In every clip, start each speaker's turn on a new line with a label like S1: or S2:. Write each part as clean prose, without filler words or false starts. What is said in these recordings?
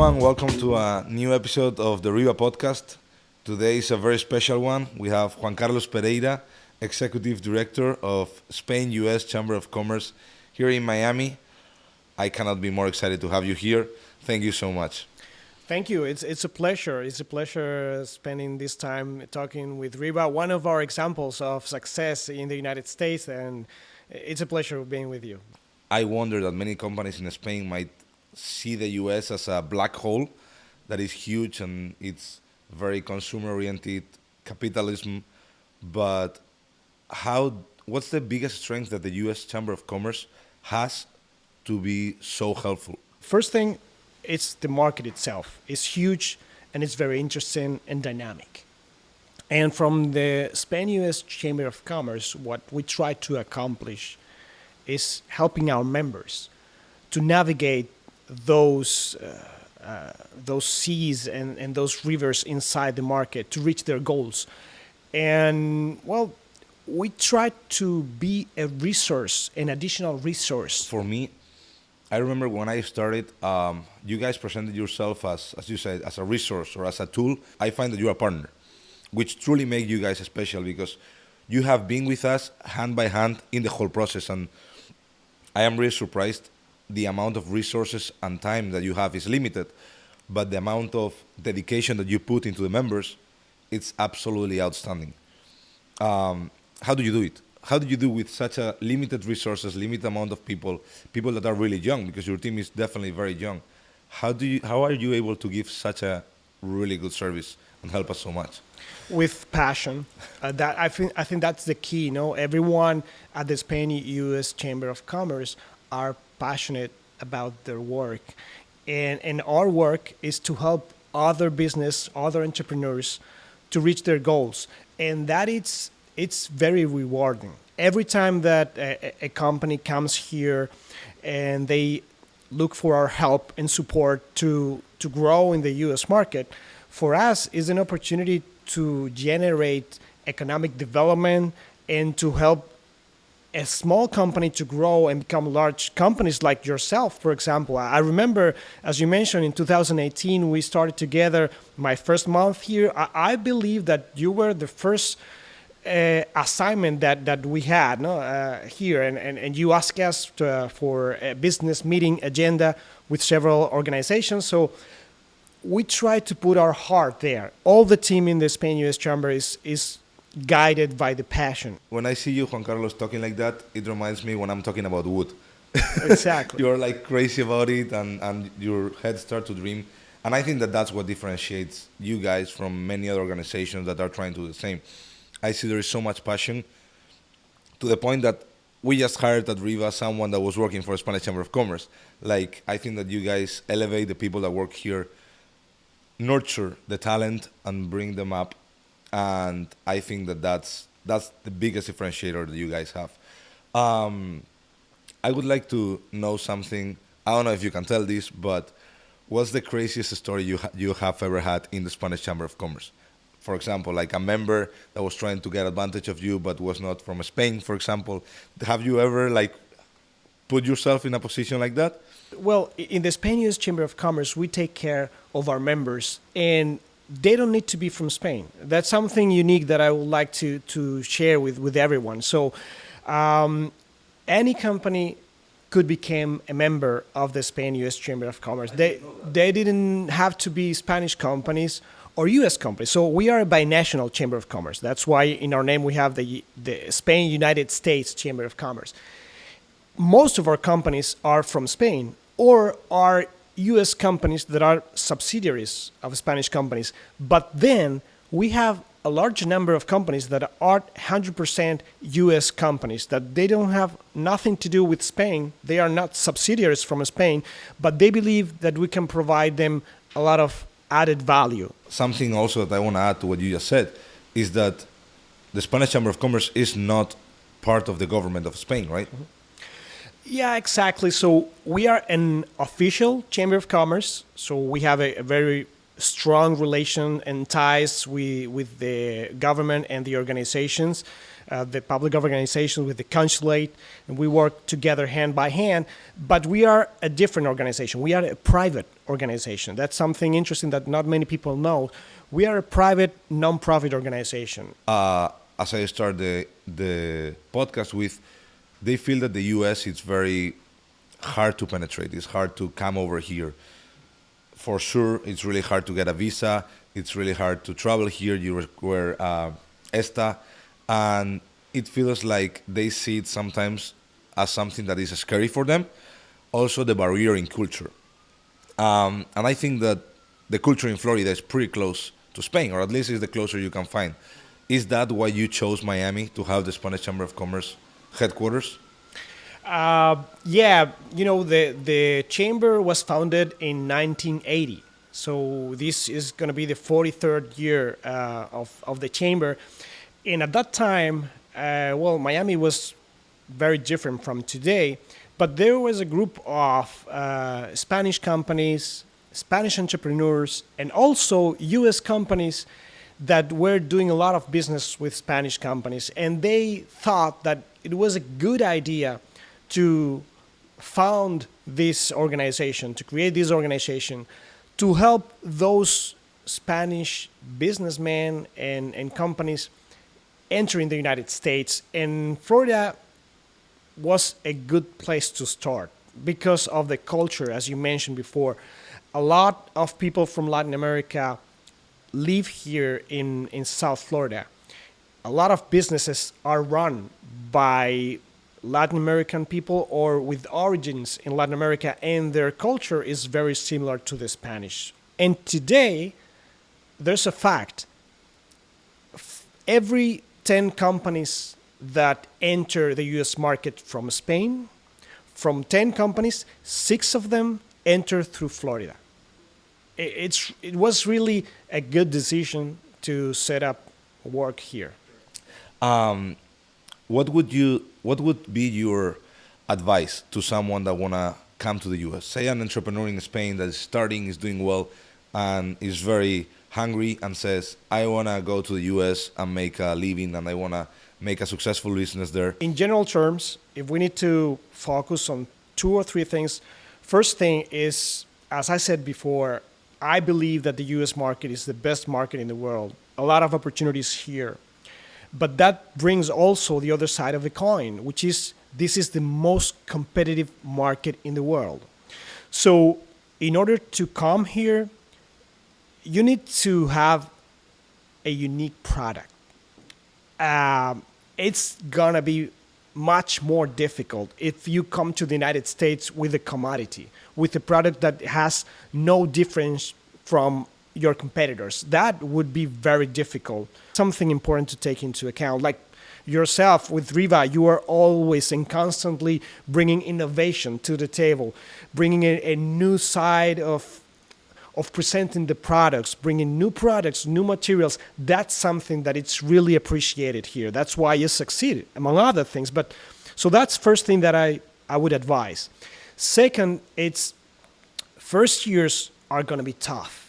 S1: everyone. Welcome to a new episode of the RIVA podcast. Today is a very special one. We have Juan Carlos Pereira, Executive Director of Spain U.S. Chamber of Commerce here in Miami. I cannot be more excited to have you here. Thank you so much.
S2: Thank you. It's a pleasure. It's a pleasure spending this time talking with RIVA, one of our examples of success in the United States, and it's a pleasure being with you.
S1: I wonder that many companies in Spain might see the U.S. as a black hole that is huge and it's very consumer-oriented capitalism. But what's the biggest strength that the U.S. Chamber of Commerce has to be so helpful?
S2: First thing, it's the market itself. It's huge and it's very interesting and dynamic. And from the Spain U.S. Chamber of Commerce, what we try to accomplish is helping our members to navigate those seas and those rivers inside the market to reach their goals. And, well, we try to be a resource, an additional resource.
S1: For me, I remember when I started, you guys presented yourself as you said, as a resource or as a tool. I find that you're a partner, which truly makes you guys special because you have been with us hand by hand in the whole process. And I am really surprised. The amount of resources and time that you have is limited, but the amount of dedication that you put into the members, it's absolutely outstanding. How do you do it? How do you do with such a limited resources, limited amount of people that are really young, because your team is definitely very young? How are you able to give such a really good service and help us so much?
S2: With passion. That I think that's the key. Everyone at the Spain U.S. Chamber of Commerce are passionate about their work, and our work is to help other entrepreneurs to reach their goals, and that it's very rewarding. Every time that a company comes here and they look for our help and support to grow in the U.S. market, for us is an opportunity to generate economic development and to help a small company to grow and become large companies like yourself, for example. I remember, as you mentioned, in 2018, we started together my first month here. I believe that you were the first assignment that we had here, and you asked us for a business meeting agenda with several organizations. So we try to put our heart there. All the team in the Spain U.S. Chamber is guided by the passion.
S1: When I see you, Juan Carlos, talking like that, it reminds me when I'm talking about wood.
S2: Exactly.
S1: You're like crazy about it and your head starts to dream. And I think that that's what differentiates you guys from many other organizations that are trying to do the same. I see there is so much passion to the point that we just hired at RIVA someone that was working for the Spanish Chamber of Commerce. Like, I think that you guys elevate the people that work here, nurture the talent and bring them up. And I think that that's the biggest differentiator that you guys have. I would like to know something. I don't know if you can tell this, but what's the craziest story you have ever had in the Spanish Chamber of Commerce? For example, like a member that was trying to get advantage of you but was not from Spain, for example. Have you ever put yourself in a position like that?
S2: Well, in the Spain U.S. Chamber of Commerce, we take care of our members, and they don't need to be from Spain. That's something unique that I would like to share with everyone. So any company could become a member of the Spain U.S. Chamber of Commerce. They didn't have to be Spanish companies or U.S. companies. So we are a binational Chamber of Commerce. That's why in our name we have the Spain United States Chamber of Commerce. Most of our companies are from Spain or are U.S. companies that are subsidiaries of Spanish companies. But then we have a large number of companies that are 100% U.S. companies, that they don't have nothing to do with Spain. They are not subsidiaries from Spain, but they believe that we can provide them a lot of added value.
S1: Something also that I want to add to what you just said is that the Spanish Chamber of Commerce is not part of the government of Spain, right? Mm-hmm.
S2: Yeah, exactly. So we are an official Chamber of Commerce. So we have a very strong relation and ties with the government and the organizations. the public organization with the consulate, and we work together hand by hand. But we are a different organization. We are a private organization. That's something interesting that not many people know. We are a private, non-profit organization.
S1: As I start the podcast with, they feel that the U.S. is very hard to penetrate. It's hard to come over here. For sure, it's really hard to get a visa. It's really hard to travel here. You require ESTA, and it feels like they see it sometimes as something that is scary for them. Also, the barrier in culture, and I think that the culture in Florida is pretty close to Spain, or at least is the closer you can find. Is that why you chose Miami to have the Spanish Chamber of Commerce headquarters?
S2: Yeah, the chamber was founded in 1980. So this is going to be the 43rd year of the chamber. And at that time, Miami was very different from today. But there was a group of Spanish companies, Spanish entrepreneurs, and also U.S. companies that were doing a lot of business with Spanish companies. And they thought that it was a good idea to found this organization, to create this organization, to help those Spanish businessmen and companies entering the United States. And Florida was a good place to start because of the culture, as you mentioned before. A lot of people from Latin America live here in South Florida. A lot of businesses are run by Latin American people or with origins in Latin America, and their culture is very similar to the Spanish. And today, there's a fact. Every 10 companies that enter the U.S. market from Spain, from 10 companies, 6 of them enter through Florida. It was really a good decision to set up work here.
S1: What would be your advice to someone that wanna come to the U.S.? Say an entrepreneur in Spain that is starting, is doing well, and is very hungry and says, "I wanna go to the U.S. and make a living, and I wanna make a successful business there."
S2: In general terms, if we need to focus on 2 or 3 things, first thing is, as I said before, I believe that the U.S. market is the best market in the world. A lot of opportunities here. But that brings also the other side of the coin, which is this is the most competitive market in the world. So in order to come here, you need to have a unique product. It's going to be much more difficult if you come to the United States with a commodity, with a product that has no difference from your competitors. That would be very difficult. Something important to take into account, like yourself with RIVA, you are always and constantly bringing innovation to the table, bringing a new side of presenting the products, bringing new products, new materials. That's something that it's really appreciated here. That's why you succeeded, among other things. But so that's first thing that I would advise. Second, it's first years are going to be tough.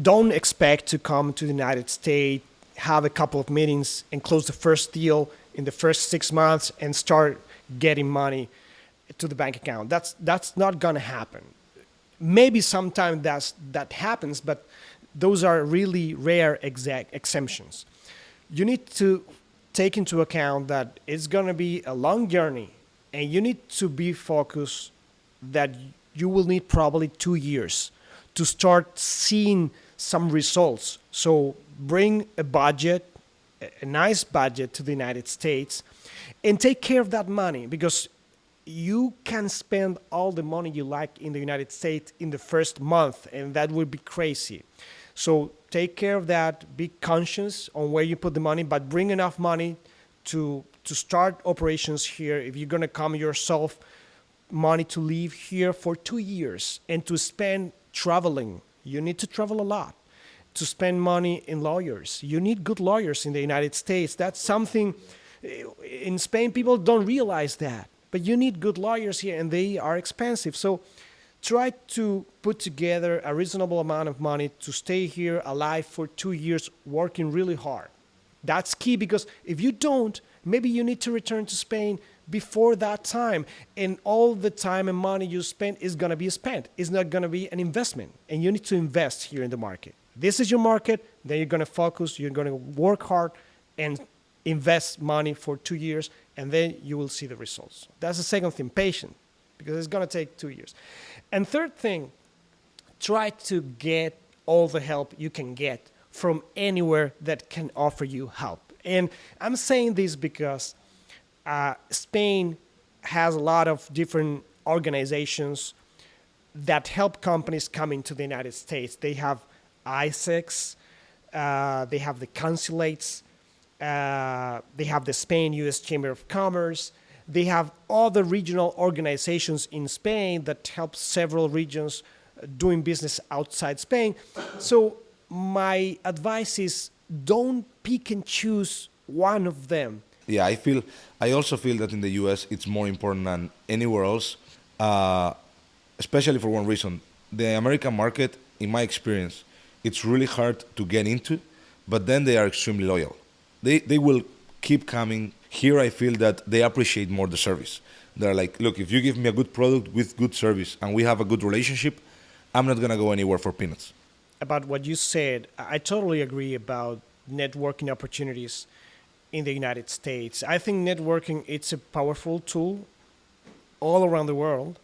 S2: Don't expect to come to the United States, have a couple of meetings, and close the first deal in the first 6 months and start getting money to the bank account. That's not going to happen. Maybe sometime that happens, but those are really rare exemptions. You need to take into account that it's going to be a long journey, and you need to be focused that you will need probably 2 years to start seeing some results. So bring a budget, a nice budget to the United States, and take care of that money, because you can spend all the money you like in the United States in the first month, and that would be crazy. So take care of that, be conscious on where you put the money, but bring enough money to start operations here. If you're gonna come yourself, money to live here for 2 years, and to spend traveling. You need to travel a lot. To spend money in lawyers. You need good lawyers in the United States. That's something, in Spain, people don't realize that. But you need good lawyers here, and they are expensive. So try to put together a reasonable amount of money to stay here alive for 2 years, working really hard. That's key, because if you don't, maybe you need to return to Spain before that time. And all the time and money you spend is going to be spent. It's not going to be an investment. And you need to invest here in the market. This is your market. Then you're going to focus. You're going to work hard and invest money for 2 years. And then you will see the results. That's the second thing, patient, because it's going to take 2 years. And third thing, try to get all the help you can get from anywhere that can offer you help. And I'm saying this because Spain has a lot of different organizations that help companies come into the United States. They have ISEX, they have the consulates, they have the Spain U.S. Chamber of Commerce. They have other regional organizations in Spain that help several regions doing business outside Spain. So my advice is don't pick and choose one of them.
S1: Yeah, I also feel that in the US it's more important than anywhere else, especially for one reason. The American market, in my experience, it's really hard to get into, but then they are extremely loyal. They will keep coming. Here I feel that they appreciate more the service. They're like, look, if you give me a good product with good service and we have a good relationship, I'm not going to go anywhere for peanuts.
S2: About what you said, I totally agree about networking opportunities in the United States. I think networking, it's a powerful tool all around the world,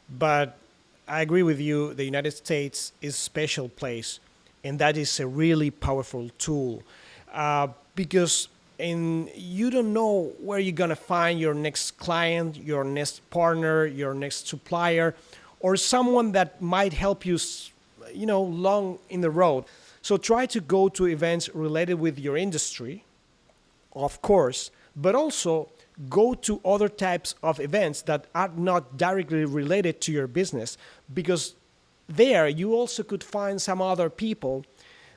S2: but I agree with you, the United States is a special place, and that is a really powerful tool because you don't know where you're going to find your next client, your next partner, your next supplier, or someone that might help you, long in the road. So try to go to events related with your industry, of course, but also go to other types of events that are not directly related to your business, because there you also could find some other people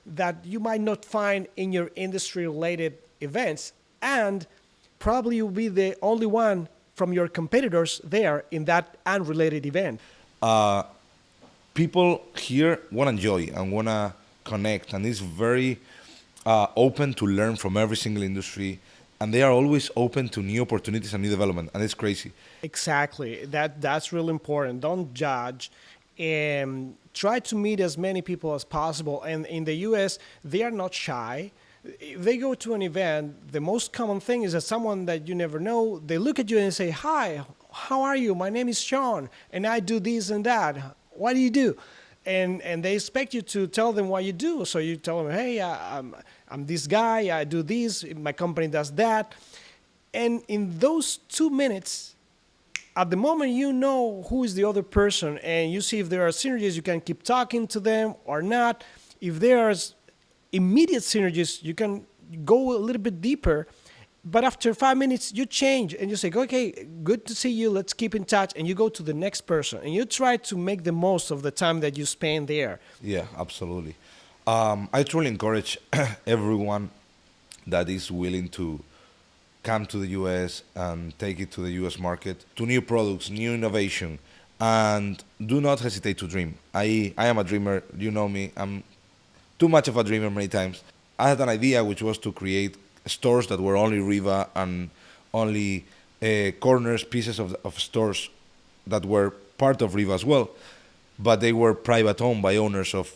S2: that you might not find in your industry related events, and probably you'll be the only one from your competitors there in that unrelated event.
S1: People here want to enjoy and want to connect, and it's very open to learn from every single industry, and they are always open to new opportunities and new development, and it's crazy.
S2: Exactly. That's really important. Don't judge, and try to meet as many people as possible. And in the US, they are not shy. If they go to an event, the most common thing is that someone that you never know, they look at you and say, "Hi, how are you? My name is Sean, and I do this and that. What do you do?" And they expect you to tell them what you do. So you tell them, "Hey, I'm this guy, I do this, my company does that." And in those 2 minutes, at the moment you know who is the other person, and you see if there are synergies, you can keep talking to them or not. If there's immediate synergies, you can go a little bit deeper. But after 5 minutes, you change and you say, "Okay, good to see you. Let's keep in touch." And you go to the next person and you try to make the most of the time that you spend there.
S1: Yeah, absolutely. I truly encourage everyone that is willing to come to the US and take it to the US market, to new products, new innovation, and do not hesitate to dream. I am a dreamer. You know me. I'm too much of a dreamer many times. I had an idea, which was to create stores that were only RIVA and only corners, pieces of stores that were part of RIVA as well, but they were private owned by owners of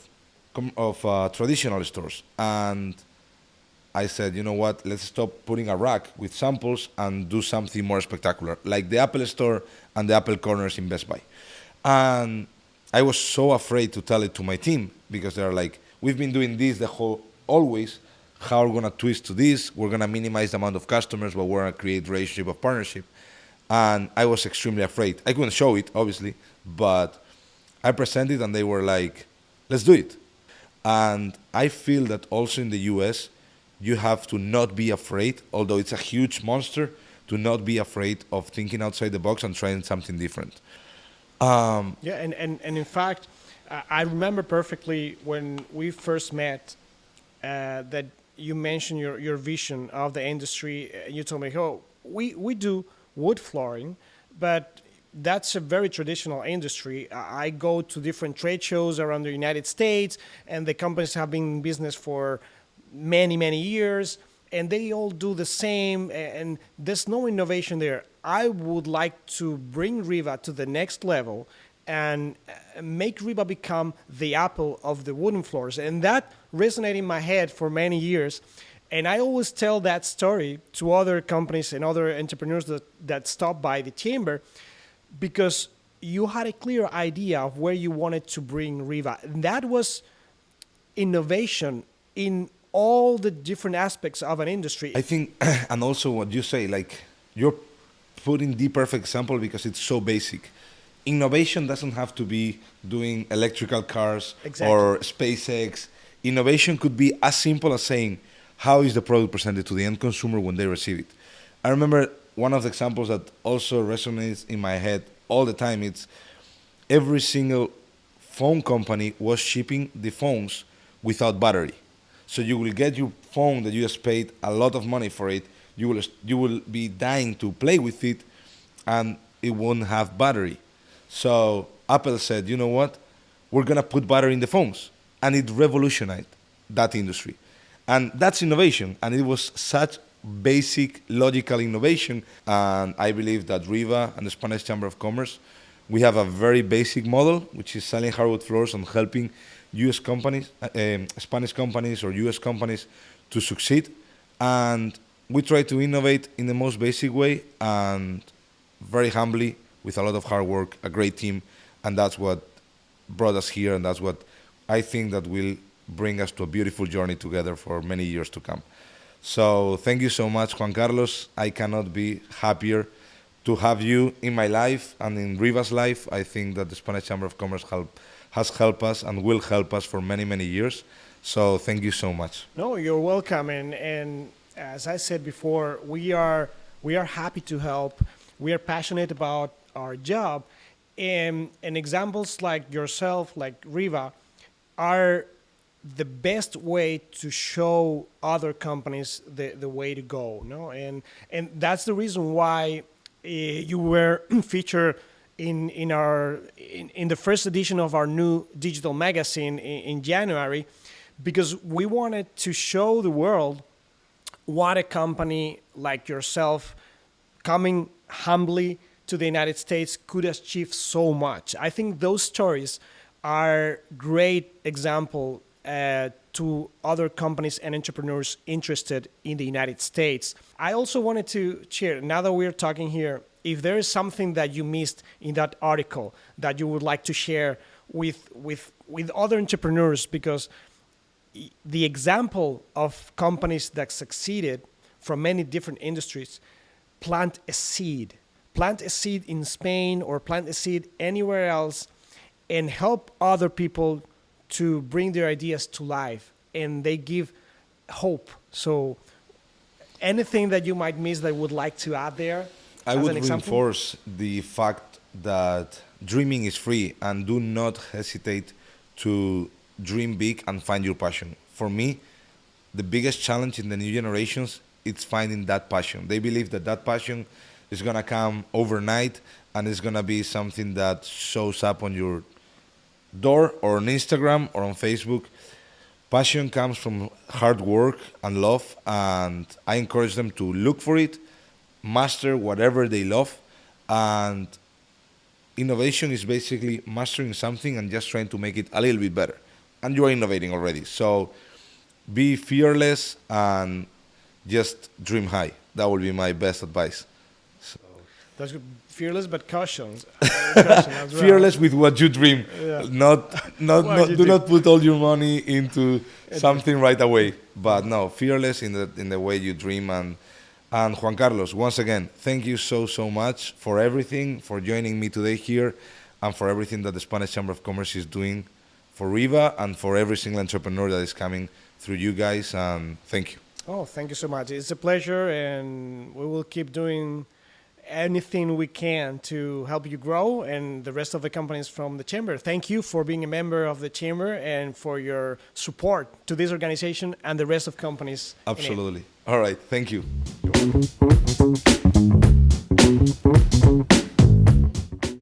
S1: traditional stores. And I said, you know what, let's stop putting a rack with samples and do something more spectacular, like the Apple store and the Apple corners in Best Buy. And I was so afraid to tell it to my team, because they're like, we've been doing this always. How we're going to twist to this? We're going to minimize the amount of customers, but we're going to create relationship of partnership. And I was extremely afraid. I couldn't show it, obviously, but I presented and they were like, let's do it. And I feel that also in the US, you have to not be afraid, although it's a huge monster, to not be afraid of thinking outside the box and trying something different.
S2: Yeah, and in fact, I remember perfectly when we first met that you mentioned your vision of the industry. You told me, "Oh, we do wood flooring, but that's a very traditional industry. I go to different trade shows around the United States, and the companies have been in business for many, many years. and they all do the same, and there's no innovation there. I would like to bring RIVA to the next level and make RIVA become the Apple of the wooden floors. And that resonated in my head for many years. And I always tell that story to other companies and other entrepreneurs that stop by the chamber, because you had a clear idea of where you wanted to bring RIVA. And that was innovation in all the different aspects of an industry.
S1: I think, and also what you say, like you're putting the perfect example because it's so basic. Innovation doesn't have to be doing electrical cars or SpaceX. Innovation could be as simple as saying, how is the product presented to the end consumer when they receive it? I remember one of the examples that also resonates in my head all the time. It's every single phone company was shipping the phones without battery. So you will get your phone that you just paid a lot of money for it. You will be dying to play with it, and it won't have battery. So Apple said, you know what? We're gonna put battery in the phones, and it revolutionized that industry. And that's innovation, and it was such basic, logical innovation. And I believe that RIVA and the Spanish Chamber of Commerce, we have a very basic model, which is selling hardwood floors and helping U.S. companies, Spanish companies or U.S. companies to succeed. And we try to innovate in the most basic way and very humbly, with a lot of hard work, a great team. And that's what brought us here, and that's what I think that will bring us to a beautiful journey together for many years to come. So thank you so much, Juan Carlos. I cannot be happier to have you in my life and in RIVA's life. I think that the Spanish Chamber of Commerce has helped us and will help us for many, many years. So thank you so much.
S2: No, you're welcome. And as I said before, we are happy to help. We are passionate about our job. And examples like yourself, like RIVA, are the best way to show other companies the way to go. No? And that's the reason why you were featured in the first edition of our new digital magazine in January, because we wanted to show the world what a company like yourself, coming humbly to the United States, could achieve so much. I think those stories are great example to other companies and entrepreneurs interested in the United States. I also wanted to share, now that we're talking here, if there is something that you missed in that article that you would like to share with other entrepreneurs, because the example of companies that succeeded from many different industries, plant a seed in Spain or plant a seed anywhere else, and help other people to bring their ideas to life, and they give hope. So anything that you might miss that would like to add there?
S1: I would reinforce the fact that dreaming is free, and do not hesitate to dream big and find your passion. For me, the biggest challenge in the new generations is finding that passion. They believe that passion is gonna come overnight, and it's gonna be something that shows up on your door or on Instagram or on Facebook. Passion comes from hard work and love, and I encourage them to look for it, master whatever they love, and innovation is basically mastering something and just trying to make it a little bit better, and you're innovating already. So be fearless and just dream high. That will be my best advice. So.
S2: That's good. Fearless but cautious. Well.
S1: Fearless with what you dream. Yeah. Do not put all your money into something right away. But no, fearless in the way you dream. And Juan Carlos, once again, thank you so much for everything, for joining me today here, and for everything that the Spanish Chamber of Commerce is doing for RIVA and for every single entrepreneur that is coming through you guys. And thank you.
S2: Oh, thank you so much. It's a pleasure, and we will keep doing anything we can to help you grow, and the rest of the companies from the Chamber. Thank you for being a member of the Chamber and for your support to this organization and the rest of companies.
S1: Absolutely. All right. Thank you.